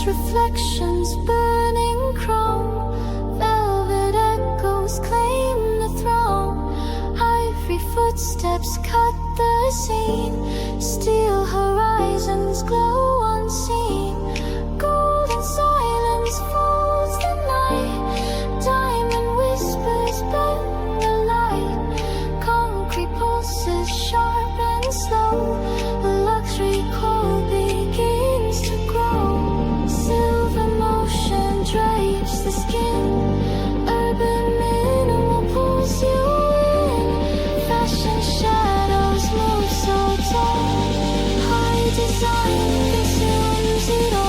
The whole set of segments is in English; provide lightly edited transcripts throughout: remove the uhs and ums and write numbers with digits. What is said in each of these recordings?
reflections, burning chrome. Velvet echoes claim the throne. Ivory footsteps cut the scene. Steel horizons glow unseen. Golden silence folds the night. Diamond whispers bend the light. Concrete pulses sharp and slow. A luxury call begins to grow. Silver motion drapes the skin. Urban minimal pulls you in. Fashion shadows move so tall. High design consumes it all.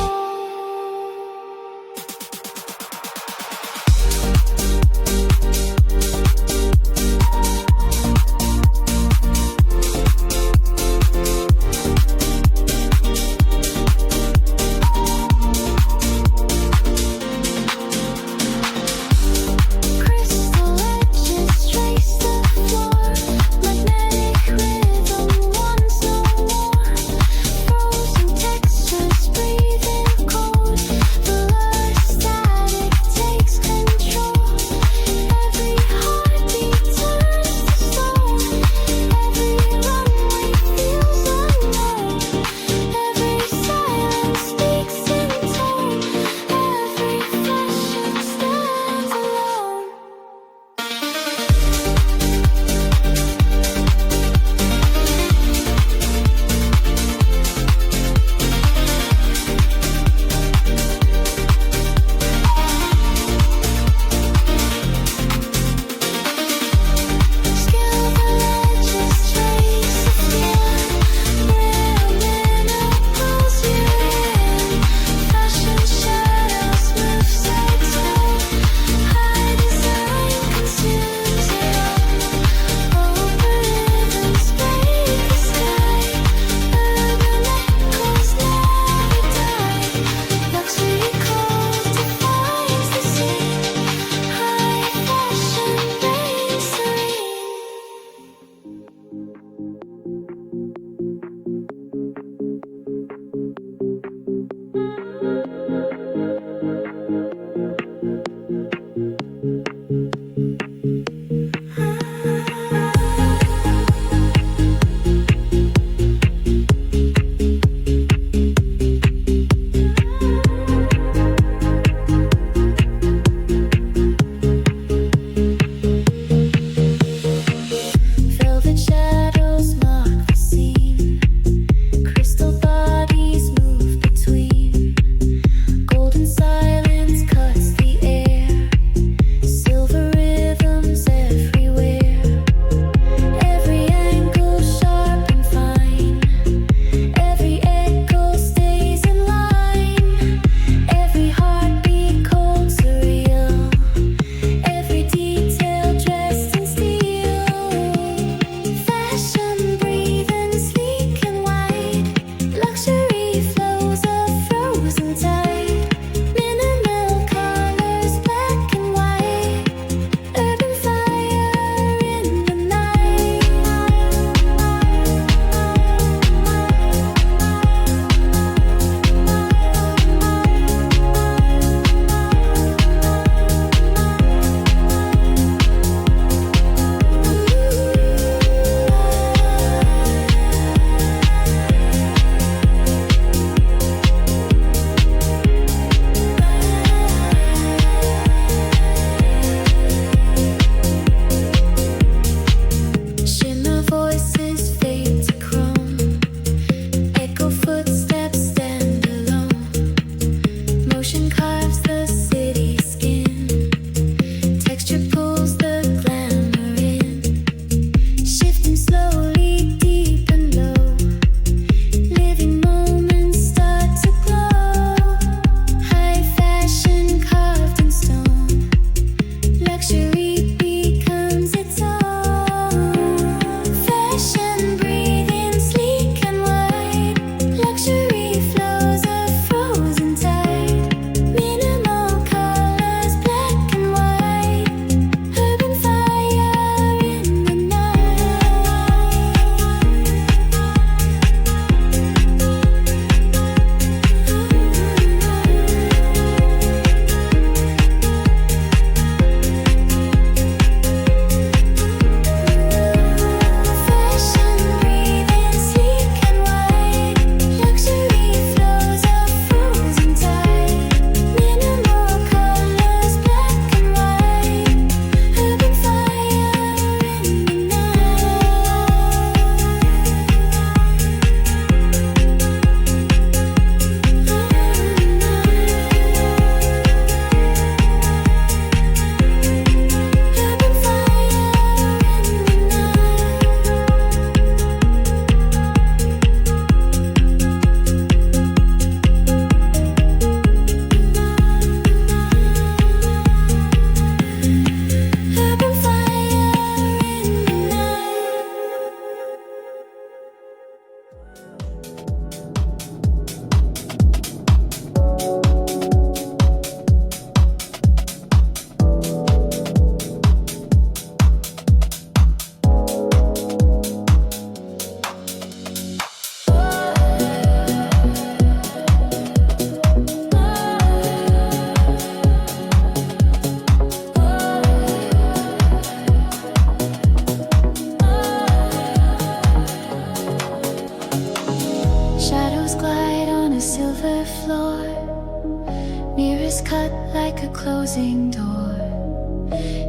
closing door.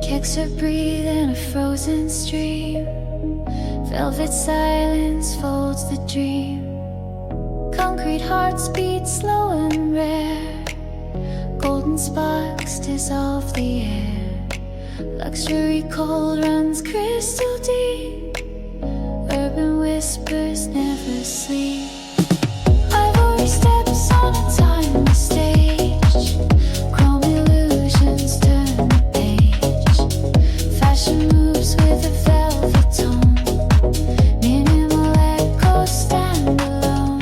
Kicks her breathe in a frozen stream. Velvet silence folds the dream. Concrete hearts beat slow and rare. Golden sparks dissolve the air. Luxury cold runs crystal deep. Urban whispers never sleep. Ivory steps on a timeless stage. Chrome illusions turn the page. Fashion moves with a velvet tone. Minimal echoes stand alone.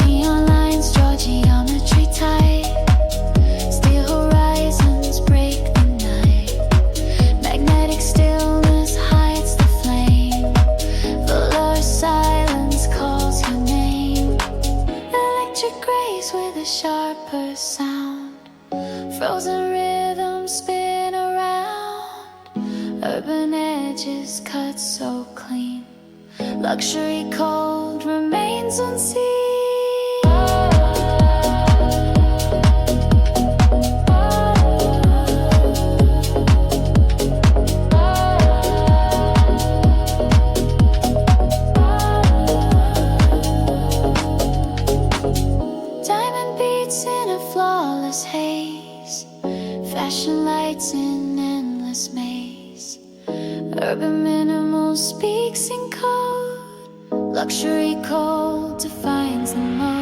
Neon lines draw geometry tight. Steel horizons break the night. Magnetic stillness hides the flame. Velour silence calls your name. Electric grace with a sharper sound. Frozen rhythms spin around. Urban edges cut so clean. Luxury cold remains unseen. Diamond beats in a flawless haze. Fashion lights in endless maze. Urban minimal speaks in code. Luxury cold defines the mode.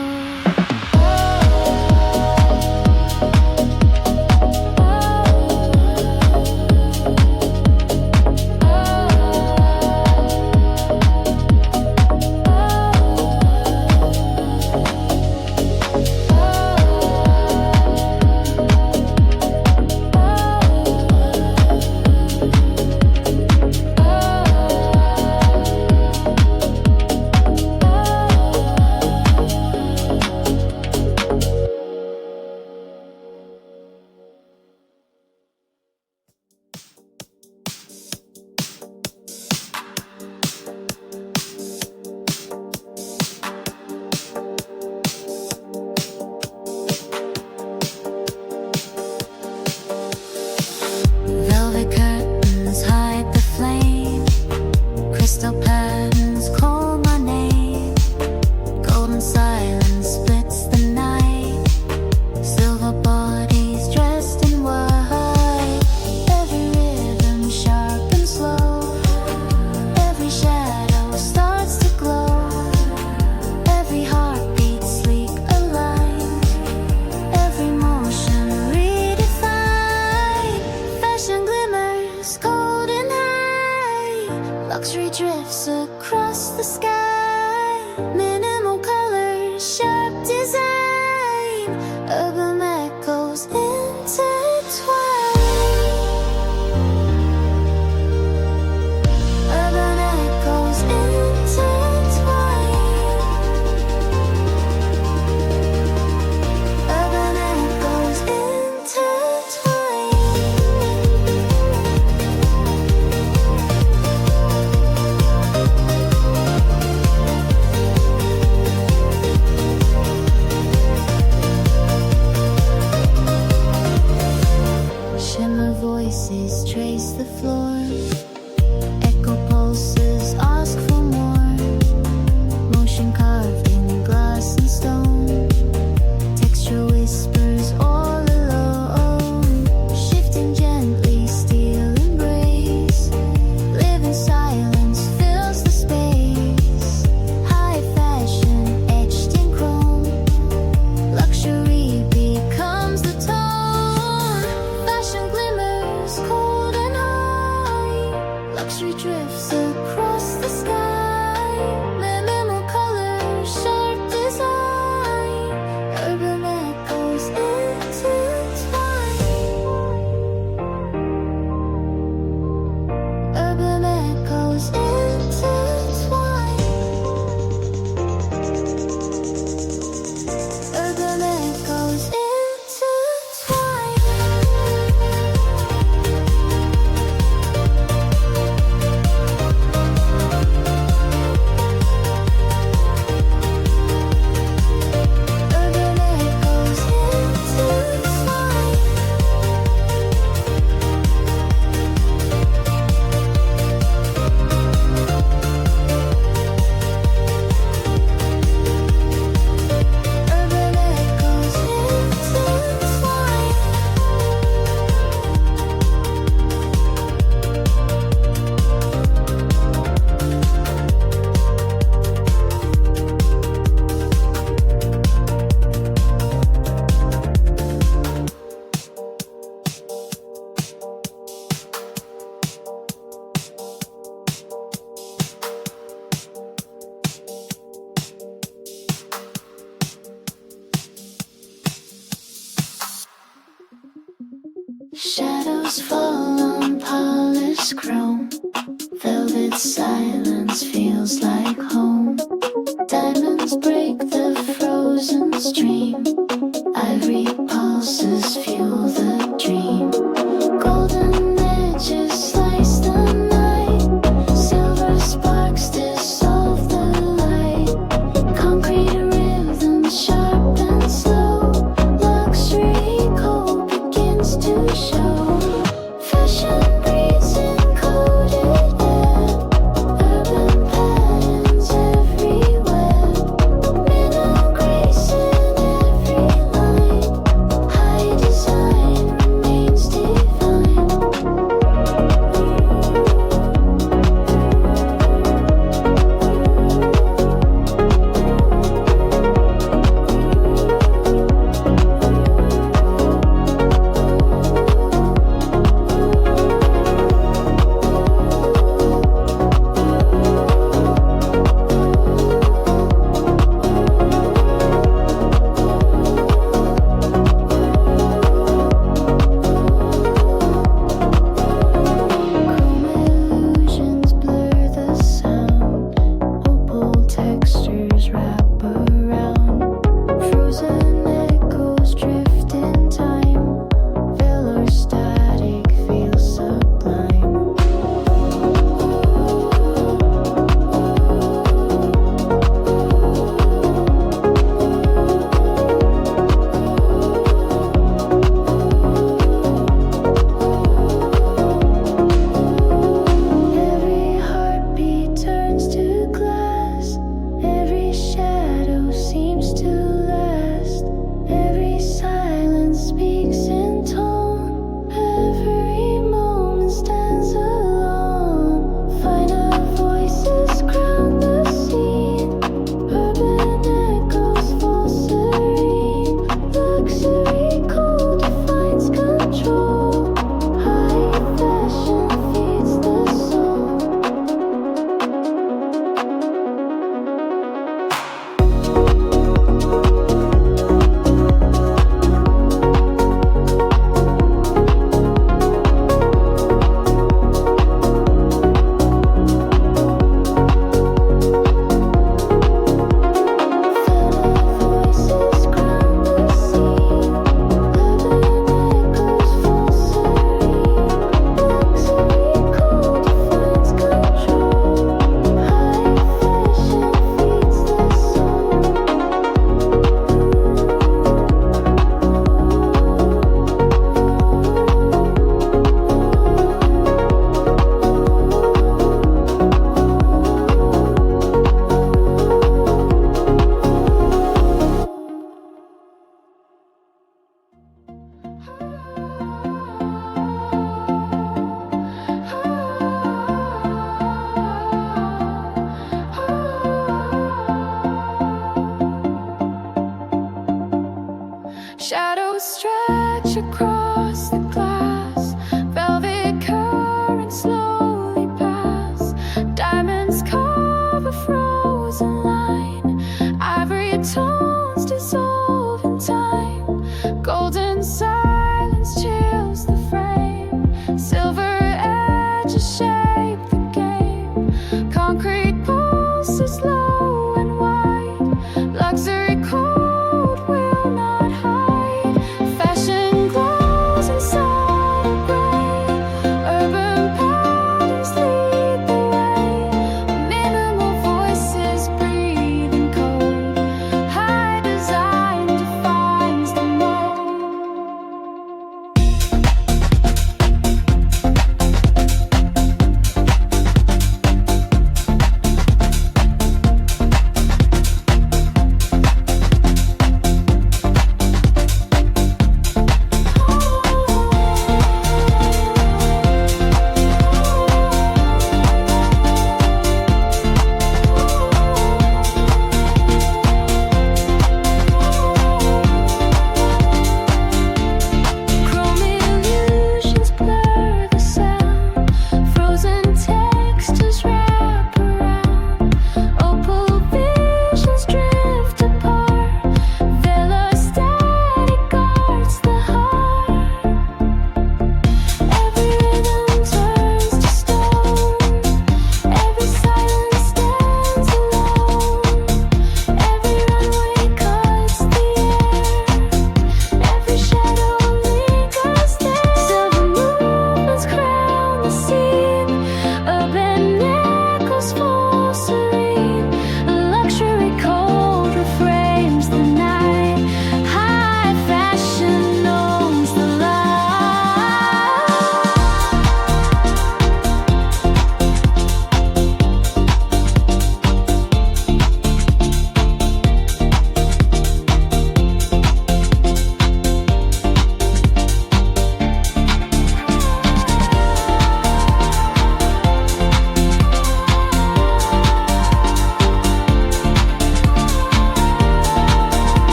Velvet curtains hide the flame. Crystal patterns call my name. Golden silence splits the night. Silver bodies dressed in white. Every rhythm sharp and slow. Every shadow starts to glow. Every heartbeat sleek aligned. Every motion redefined. Fashion glimmers cold and high. Luxury drifts across the sky. Minimal colors, sharp design. Urban echoes intertwine. Urban echoes intertwine. Urban echoes intertwine. Shimmer voices trace the floor. Echo pulses ask for more. Motion carved in glass and stone. Texture whispers all alone. Shifting gently, steel embrace. Living silence fills the space. High fashion etched in chrome. Luxury becomes the tone. Fashion glimmers cold and high. Luxury drifts across the sky. Minimal colors, sharp design. Urban echoes intertwine. Urban echoes intertwine. Urban echoes intertwine. silence feels like home. Diamonds break the frozen stream. Ivory pulses fuel the dream. Golden edges slice the night. Silver sparks dissolve the light. Concrete rhythm sharp and slow. Luxury cold begins to show. Fashion breathes in coated air. Urban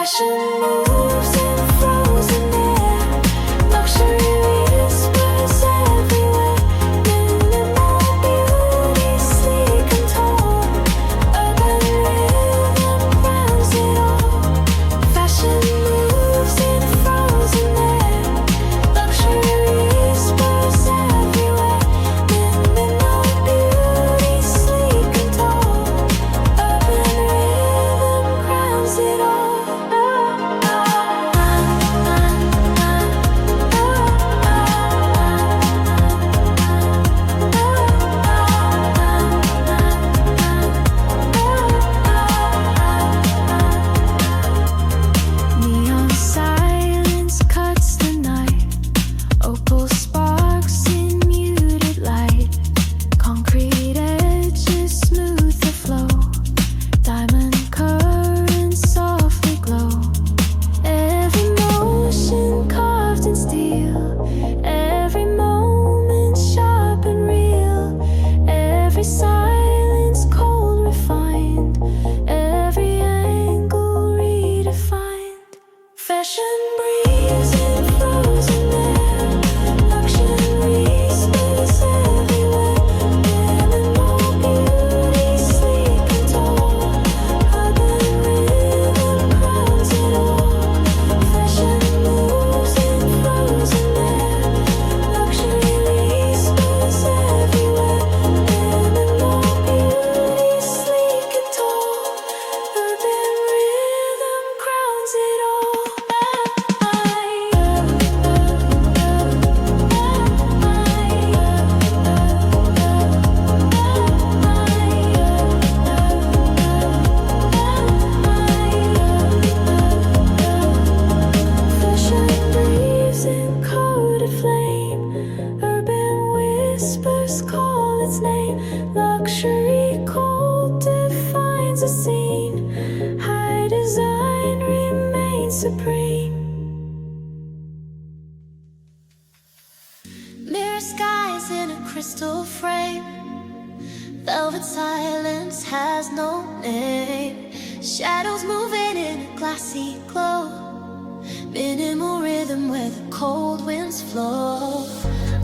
Fashion moves in frozen air. Luxury whispers everywhere. Minimal beauty, sleek and tall. Urban rhythm crowns it all. Fashion moves in frozen air. Luxury whispers everywhere. Minimal beauty, sleek and tall. Urban rhythm crowns it all. Neon silence cuts the night. Opal sparks in muted light. Concrete edges smooth the flow. Diamond currents softly glow. Every motion carved in steel. Every moment sharp and real. Every silence cold refined. Every angle redefined. Fashion breeze in frozen air. Luxury space everywhere. Minimal beauty, sleek and tall. Urban rhythm crowns it all. Fashion moves in frozen air. Luxury space everywhere. Minimal beauty, sleek and tall. Urban rhythm crowns it all. Fashion breathes in coded flame. Urban whispers call its name. Luxury cold defines a scene. High design remains supreme. Mirror skies in a crystal frame. Velvet silence has no name. Shadows moving in a glassy glow. Minimal rhythm where the cold winds flow.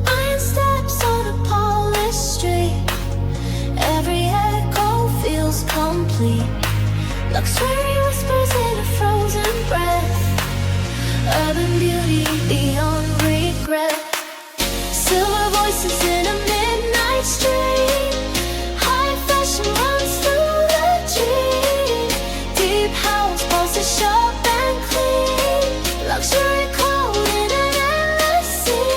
Iron steps on a polished street. Every echo feels complete. Luxury whispers in a frozen breath. Urban beauty beyond regret. Silver voices in a midnight street. High fashion runs through the dream. Deep house pulses sharp and clean. Luxury cold in an endless sea.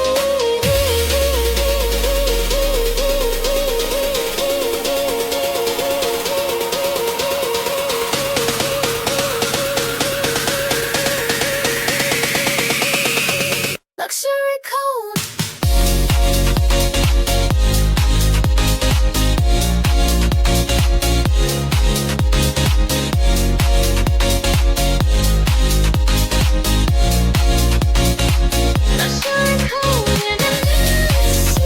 Luxury cold. Luxury cold in an endless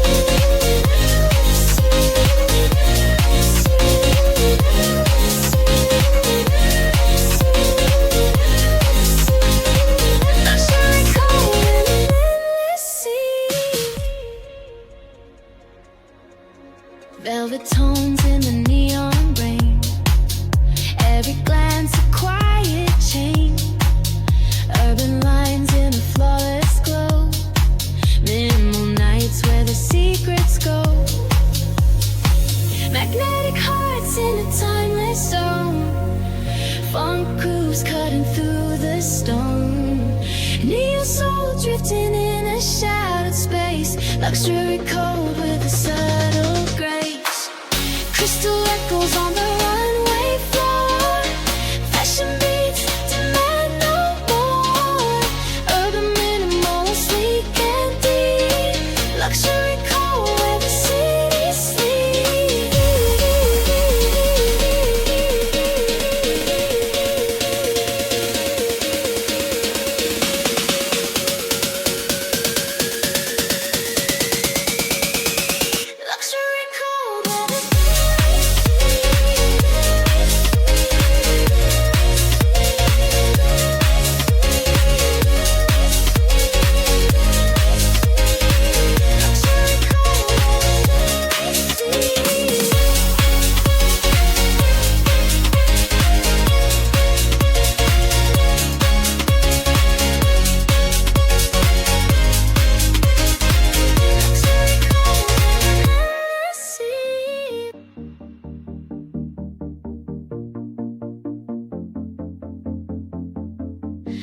Luxury cold in an endless sea. Velvet tones in the neon rain. Every glance a quiet chain. Urban lines in a flawless glow. Minimal nights where the secrets go. Magnetic hearts in a timeless zone. Funk grooves cutting through the stone. Neo soul drifting in a shadowed space. Luxury cold with a subtle grace. Crystal echoes on the runway floor. Fashion beats demand no more. Urban minimal, sleek and deep. Luxury cold where the city sleeps. Luxury cold where the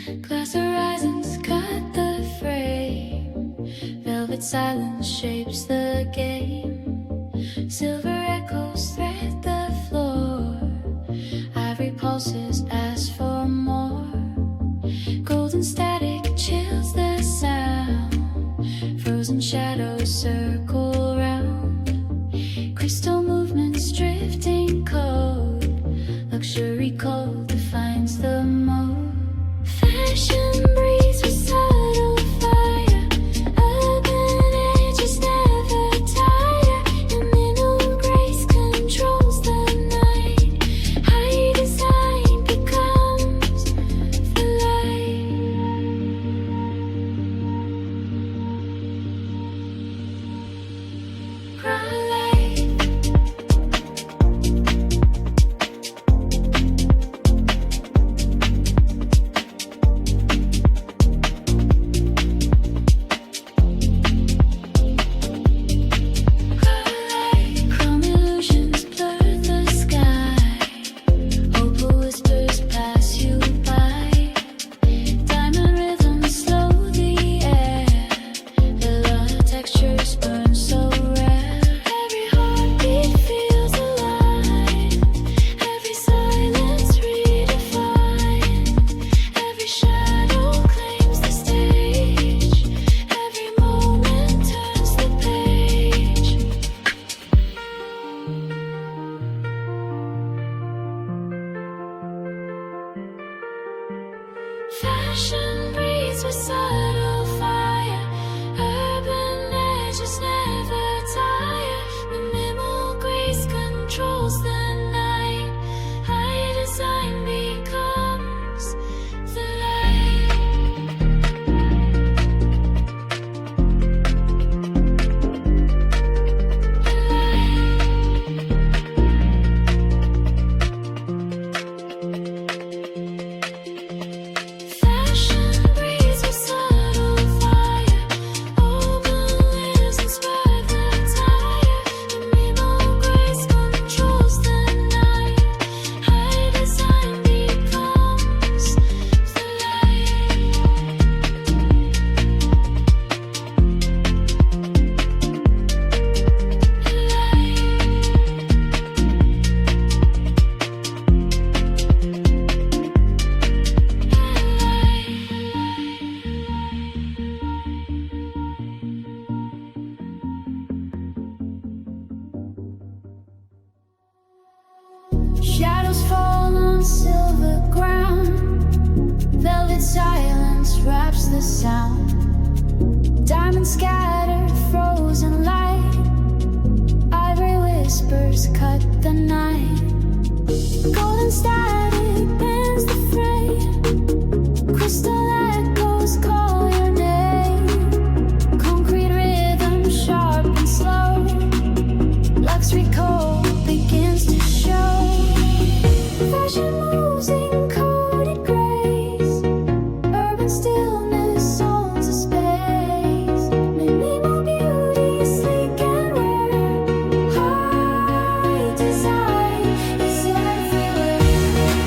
Glass horizons cut the frame. Velvet silence shapes the game. Silver echoes thread the floor. Ivory pulses ask for more. Golden static chills the sound. Frozen shadows circle round. Crystal movements drifting code. Luxury cold defines the mode. Fashion breathes with subtle fire. Urban edges never tire. And middle grace controls the night. High design becomes the light. Runway. Chrome illusions blur the sky. Opal whispers pass you by. Diamond rhythms slow the air. Vanilla textures burn so rare. Every heartbeat feels alive. Every silence redefined. Every shadow claims the stage. Every moment turns the page. Fashion breathes with subtle fire. Urban edges never tire. Minimal grace controls the night. High design becomes the Fashion breathes with subtle fire. Open lives and spread the tire. Minimal grace controls the night. High design becomes the Shadows fall on silver ground. Velvet silence wraps the sound. Diamonds scatter frozen light. Ivory whispers cut the night. Golden static bends the frame. Crystal echoes call your name. Concrete rhythm sharp and slow. Luxury cold begins to show. Fashion moves in coded grace. Urban stillness owns a space. Minimal beauty, sleek and rare. High design is everywhere.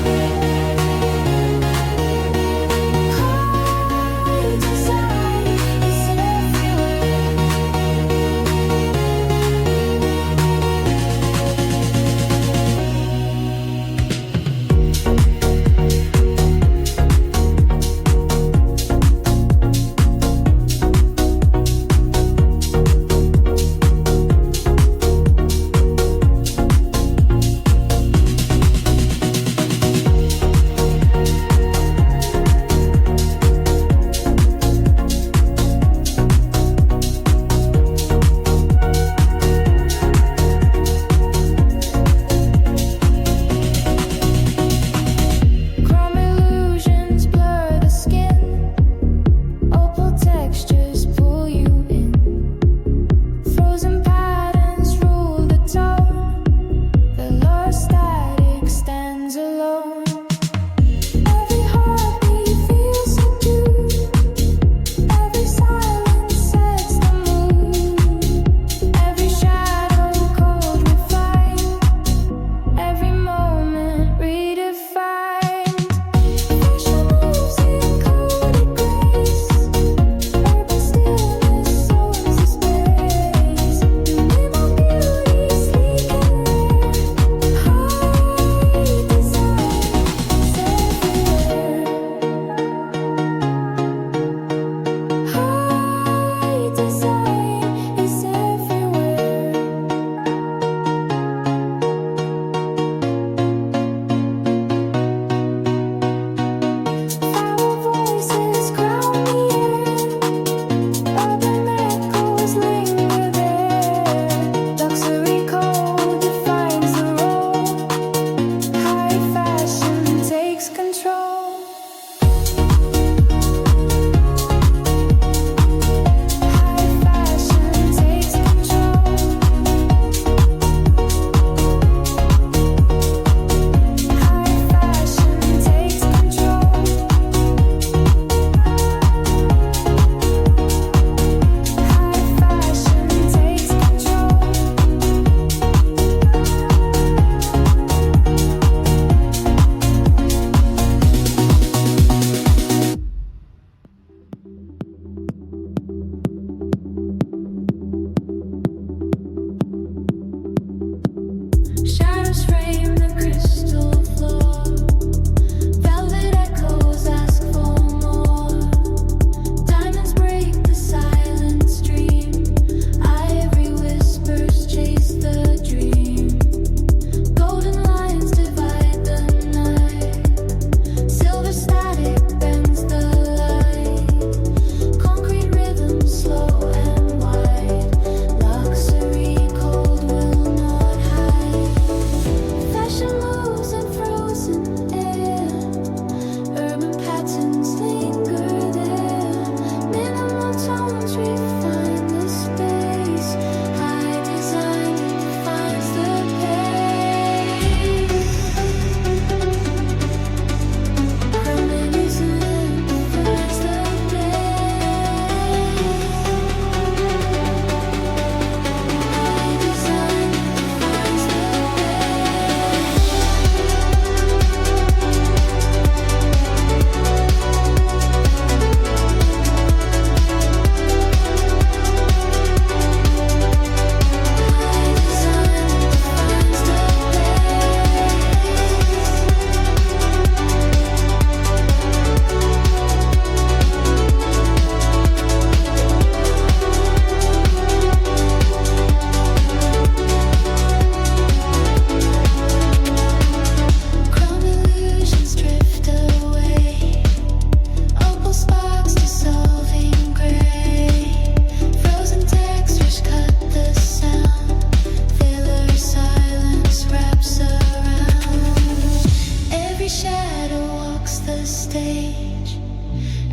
stage.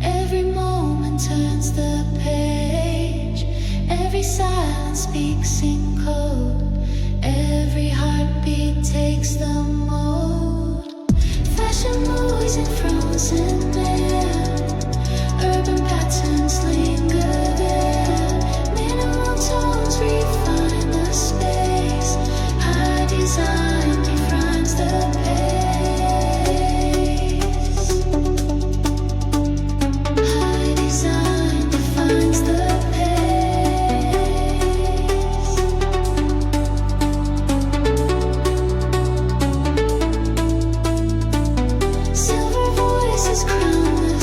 Every moment turns the page. Every silence speaks in code. Every heartbeat takes the mold. Fashion movies in frozen air. Urban patterns linger there. Minimal tones refine the space. High design defines the pace. High design defines the pace. Silver voices crown the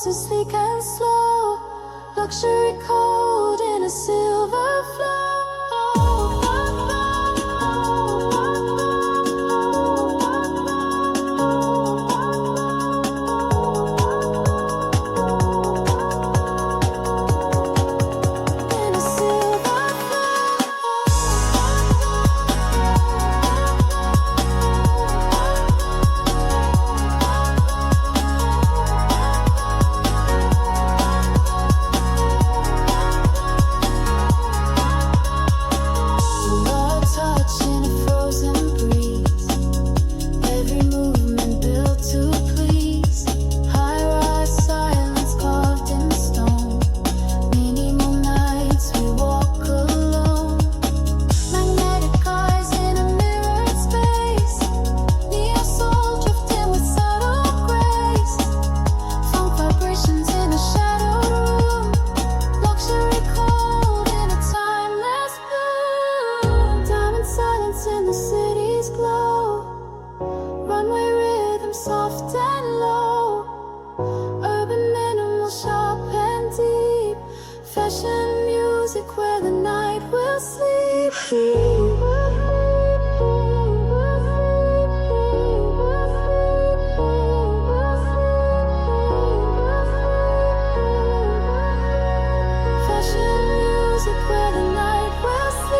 clothes are sleek and slow, luxury cold in a silver flow. In the city's glow, runway rhythm soft and low, urban minimal sharp and deep, fashion music where the night will sleep. Fashion music where the night will sleep.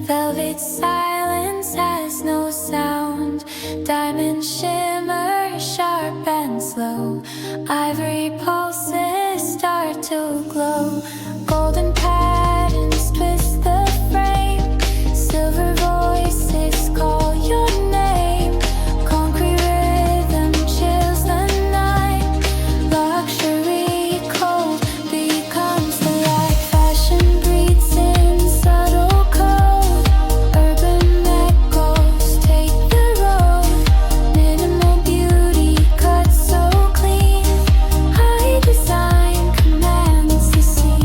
Velvet silence has no sound. Diamond shimmer, sharp and slow. Ivory pulses start to glow. Golden patterns twist the frame. Silver voices call your name. Concrete rhythm chills the night. Luxury cold becomes the light. Fashion breathes in subtle code. Urban echoes take the road. Minimal beauty cuts so clean. High design commands the scene.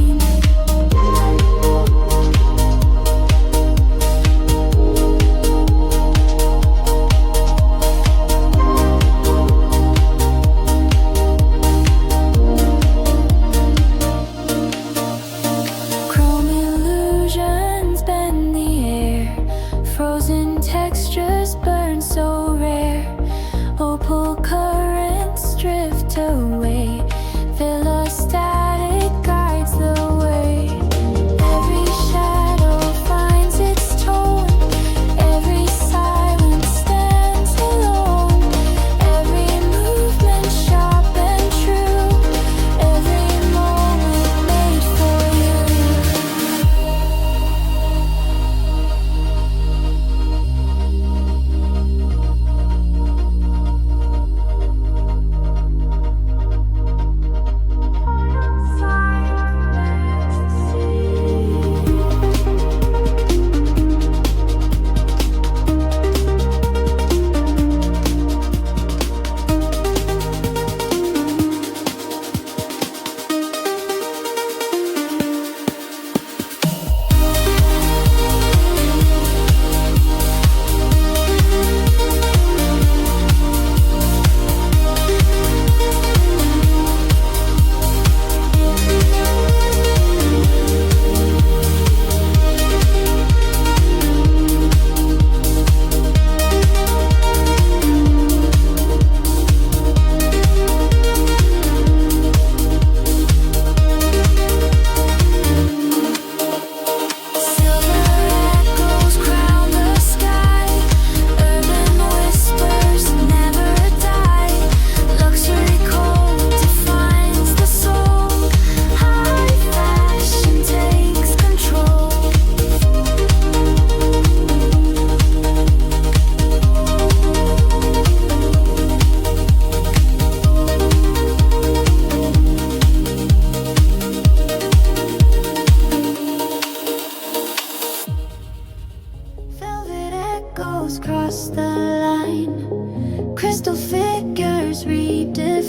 shadows cross the line. Crystal figures redefine.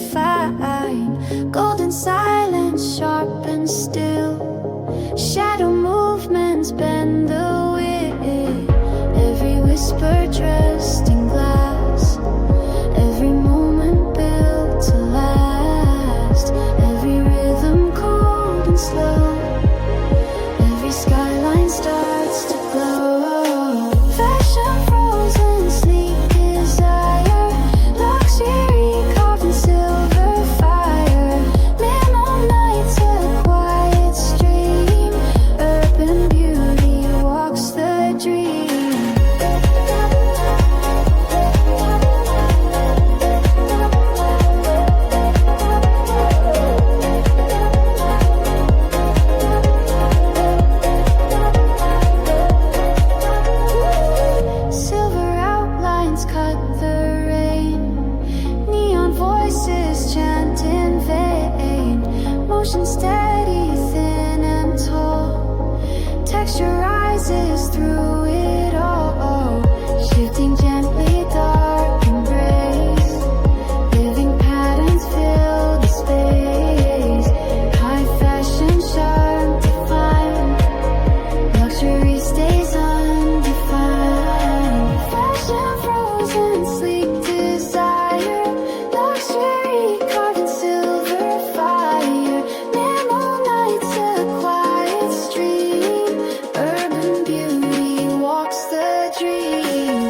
Golden silence, sharp and still. Shadow movements bend the wind. Every whisper dressed in glass. Every moment built to last. Every rhythm cold and slow. Every skyline starts to glow. Fashion frozen, sleek desire. Luxury carved in silver fire. Minimal nights, a quiet stream. Urban beauty walks the dream. Silver outlines cut the rain. Neon voices chant in vain. Motion steady, thin and tall. Texture rises through it all. Shifting gently, dark embrace. Living patterns fill the space. High fashion, sharp, defined. Luxury stays undefined. Fashion frozen, sleek desire. Luxury carved in silver fire. Minimal nights, a quiet stream. Urban beauty walks the dream.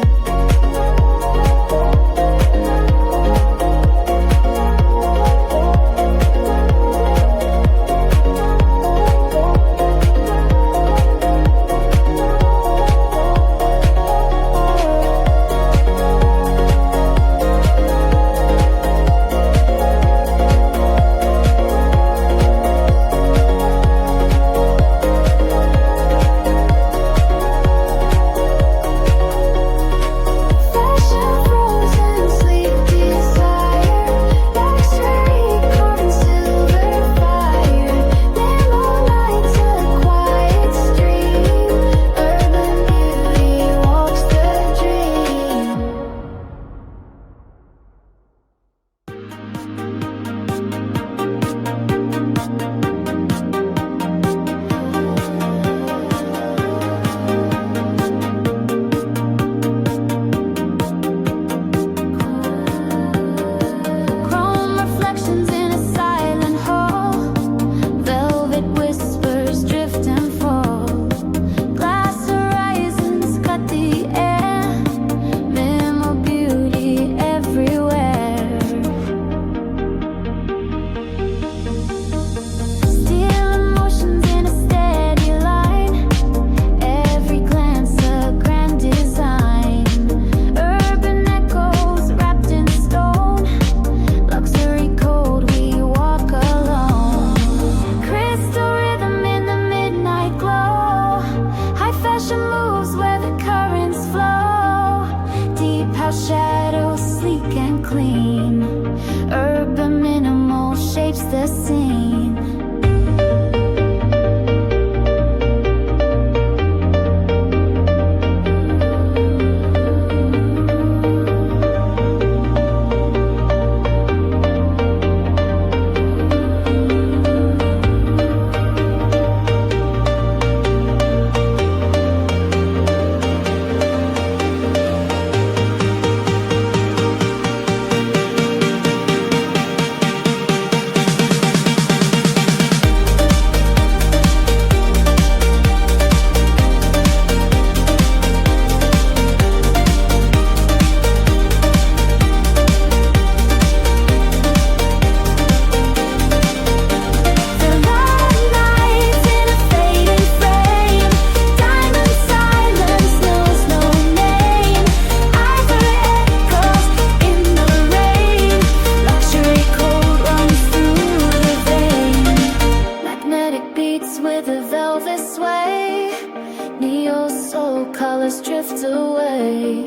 Fashion frozen, sleek desire. Luxury carved in silver fire. Minimal nights, a quiet stream. Urban beauty walks the dream. Chrome reflections in a silent hall. Velvet whispers drift and fall. Glass horizons cut the air. Minimal beauty everywhere. Steel emotions in a steady line. Every glance a grand design. Urban echoes wrapped in stone. Luxury code, we walk alone. Crystal rhythm in the midnight glow. High fashion moves where the currents flow. Deep house shadows, sleek and clean. Urban minimal shapes the scene. colors drift away.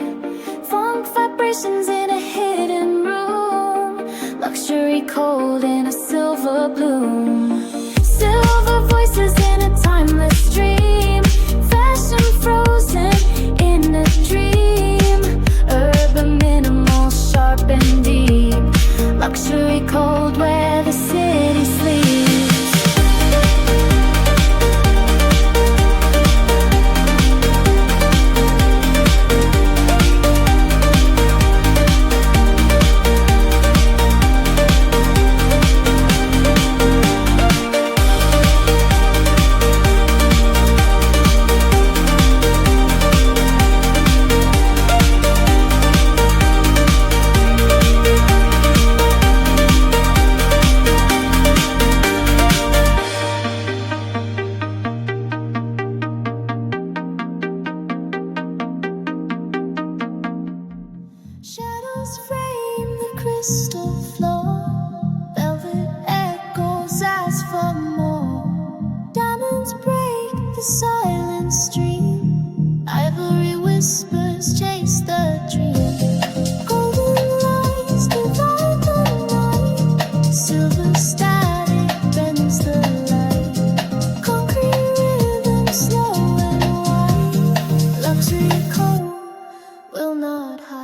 Funk vibrations in a hidden room. Luxury cold in a silver bloom. Silver voices in a timeless dream. Fashion frozen in a dream. crystal floor. Velvet echoes ask for more. Diamonds break the silent stream. Ivory whispers chase the dream. Golden lights divide the night. Silver static bends the light. Concrete rhythm slow and wide. Luxury code will not hide.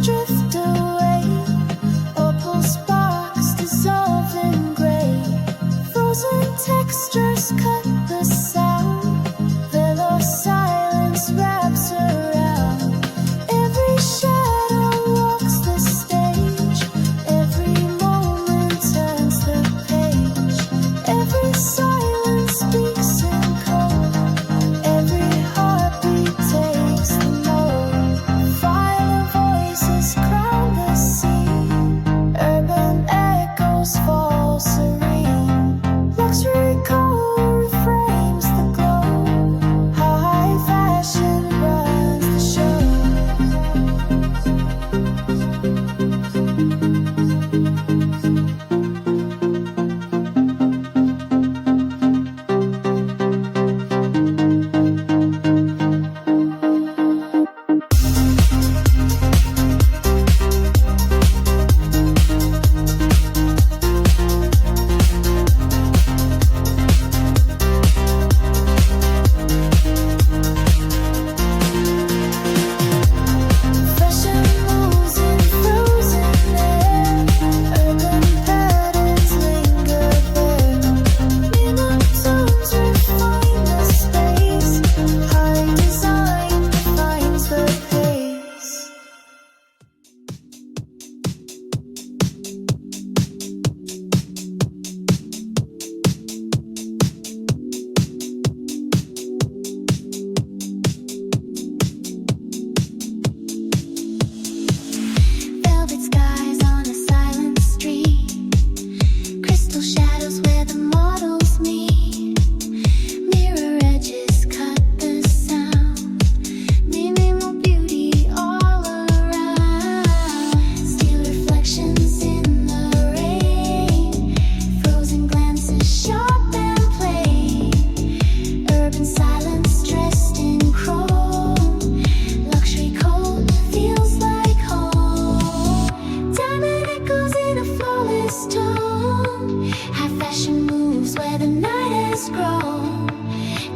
Drift away, opal sparks dissolve in gray. Frozen textures cut the sound. Velour silence wraps around. Every shadow walks the stage. Every moment turns the page. Every silence speaks in code. Every heartbeat takes the mold. Fire voices crown the scene. Urban echoes fall serene. Luxury core reframes the glow. High fashion runs the show. Fashion moves in frozen air. Urban patterns linger there. Minimum tones refine the space. High design defines the pace. Velvet skies on a silent street. Crystal shadows where the models meet. Mirror edges cut the sound. Minimal beauty all around. Steel reflections in the rain. Frozen glances sharp and plain. Urban silence dressed in chrome. Luxury cold feels like home. Diamond echoes in a flawless tone. High fashion moves where the night has grown.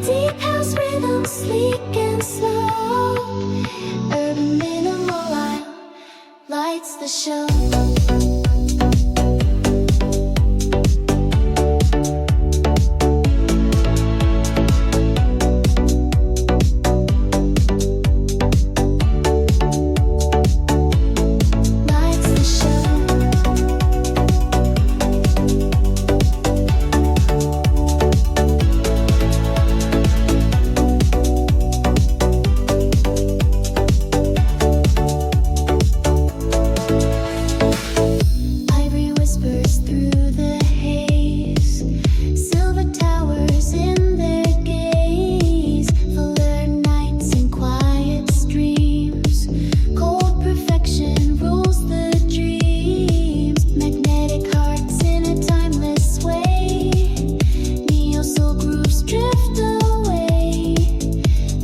Deep house rhythm, sleek and slow. Urban minimal lights the show. Lights the show. Ivory whispers through the haze. Silver towers in their gaze. Fuller nights and quiet streams. Cold perfection rules the dreams. Magnetic hearts in a timeless way. Neo soul grooves drift away.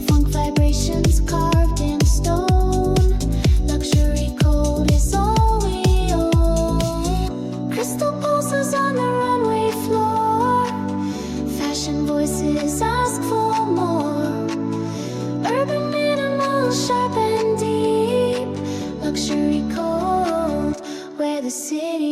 Funk vibrations carved in stone. Luxury code is all we own. Crystal pulses on the runway floor. Fashion voices ask for more. Urban minimal, sharp and deep. Luxury code where the city